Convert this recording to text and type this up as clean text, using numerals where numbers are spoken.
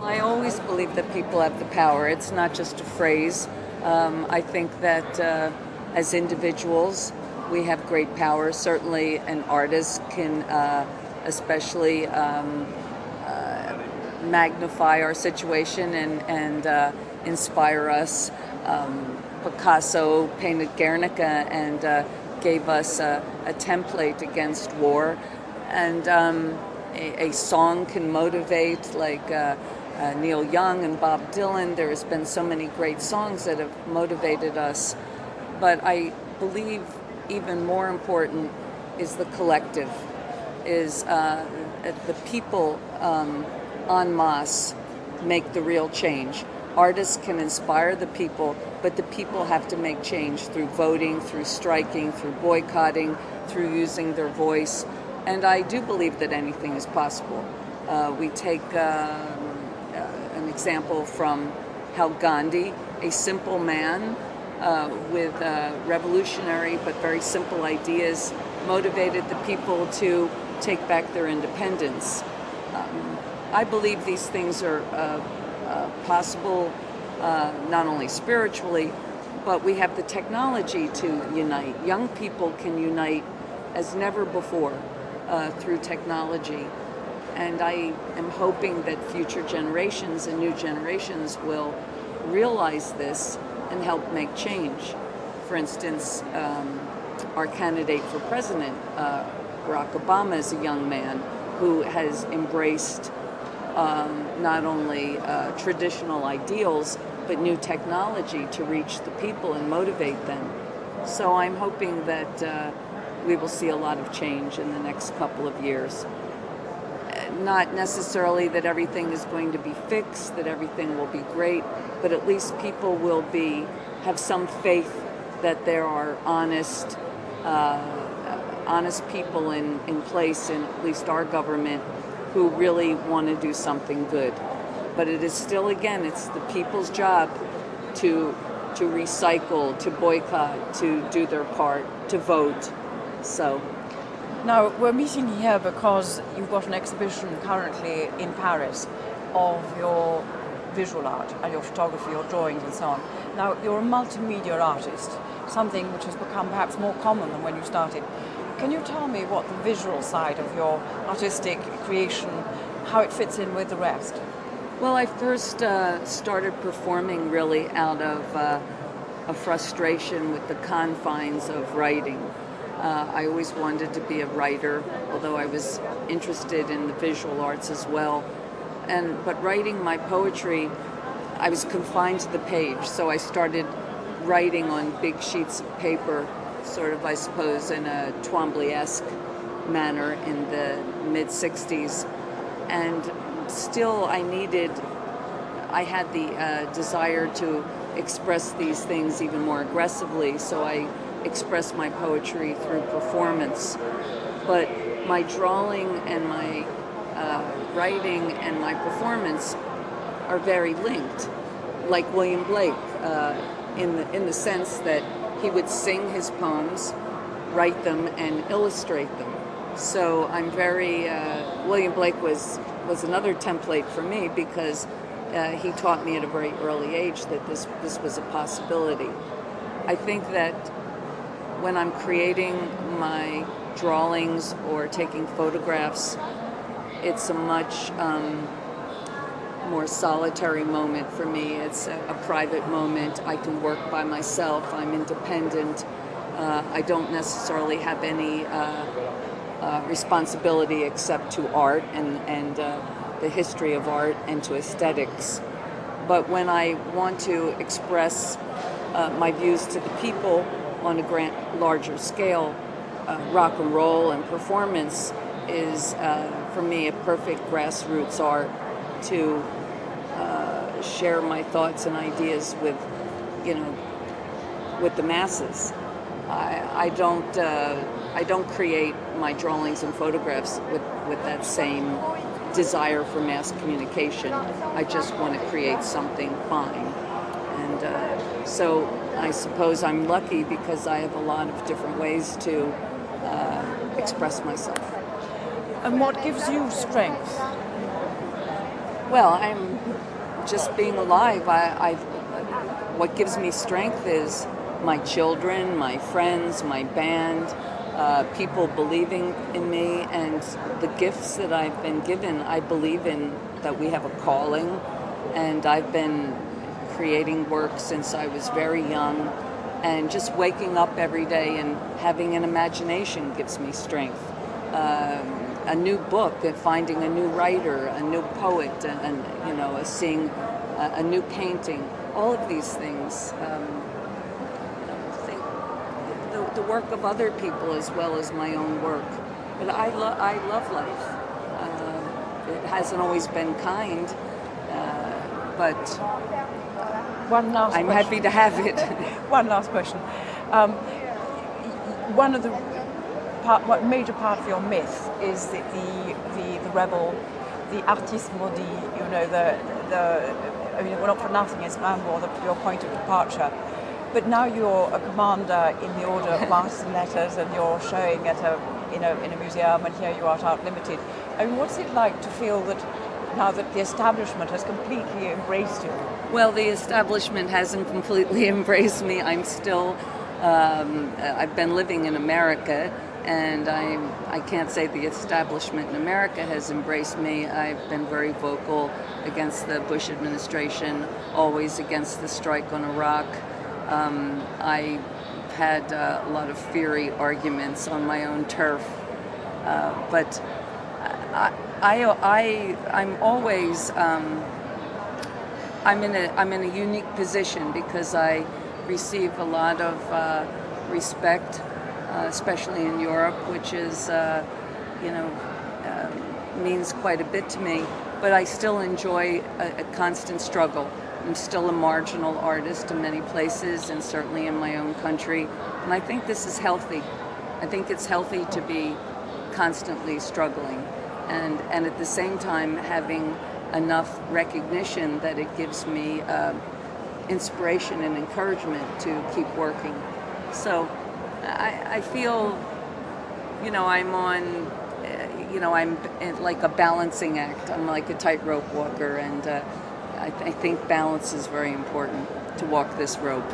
I always believe that people have the power. It's not just a phrase. I think that as individuals, we have great power. Certainly, an artist can especially magnify our situation and inspire us. Picasso painted Guernica and gave us a template against war. And a song can motivate, like Neil Young and Bob Dylan. There has been so many great songs that have motivated us. But I believe even more important is the collective, is the people en masse make the real change. Artists can inspire the people, but the people have to make change through voting, through striking, through boycotting, through using their voice. And I do believe that anything is possible. We take an example from how Gandhi, a simple man with revolutionary but very simple ideas, motivated the people to take back their independence. I believe these things are possible not only spiritually, but we have the technology to unite. Young people can unite as never before through technology. And I am hoping that future generations and new generations will realize this and help make change. For instance, our candidate for president, Barack Obama, is a young man who has embraced not only traditional ideals, but new technology to reach the people and motivate them. So I'm hoping that we will see a lot of change in the next couple of years. Not necessarily that everything is going to be fixed, that everything will be great, but at least people will have some faith that there are honest people in place in at least our government who really want to do something good. But it is still, again, it's the people's job to recycle, to boycott, to do their part, to vote. So. Now, we're meeting here because you've got an exhibition currently in Paris of your visual art and your photography, your drawings and so on. Now, you're a multimedia artist, something which has become perhaps more common than when you started. Can you tell me what the visual side of your artistic creation, how it fits in with the rest? Well, I first started performing really out of a frustration with the confines of writing. I always wanted to be a writer, although I was interested in the visual arts as well. But writing my poetry, I was confined to the page, so I started writing on big sheets of paper, sort of, I suppose, in a Twombly-esque manner in the mid-'60s. And still I had the desire to express these things even more aggressively, so I express my poetry through performance. But my drawing and my writing and my performance are very linked, like William Blake, in the sense that he would sing his poems, write them, and illustrate them. So I'm very William Blake was another template for me, because he taught me at a very early age that this was a possibility. I think that when I'm creating my drawings or taking photographs, it's a much more solitary moment for me. It's a private moment. I can work by myself. I'm independent. I don't necessarily have any responsibility except to art and the history of art and to aesthetics. But when I want to express my views to the people on a larger scale, rock and roll and performance is, for me, a perfect grassroots art to share my thoughts and ideas with the masses. I don't create my drawings and photographs with that same desire for mass communication. I just want to create something fine. And so I suppose I'm lucky because I have a lot of different ways to express myself. And what gives you strength? Well, I'm just being alive. What gives me strength is my children, my friends, my band, people believing in me, and the gifts that I've been given. I believe in that we have a calling, and I've been creating work since I was very young, and just waking up every day and having an imagination gives me strength. A new book, finding a new writer, a new poet, and seeing a new painting. All of these things. The work of other people as well as my own work. But I love life. It hasn't always been kind, but I'm happy to have it. One last question. What major part of your myth is that the rebel, the artiste maudit, we're not for nothing, it's Rambo, your point of departure. But now you're a commander in the Order of Marks and Letters, and you're showing at in a museum, and here you are at Art Limited. I mean, what's it like to feel that now that the establishment has completely embraced you? Well, the establishment hasn't completely embraced me. I'm still, I've been living in America, and I can't say the establishment in America has embraced me. I've been very vocal against the Bush administration, always against the strike on Iraq. I had a lot of fiery arguments on my own turf, but I'm always I'm in a unique position because I receive a lot of respect, especially in Europe, which is means quite a bit to me. But I still enjoy a constant struggle. I'm still a marginal artist in many places, and certainly in my own country. And I think this is healthy. I think it's healthy to be constantly struggling, and at the same time having enough recognition that it gives me inspiration and encouragement to keep working. So I feel, I'm on, I'm like a balancing act. I'm like a tightrope walker, and I think balance is very important to walk this rope.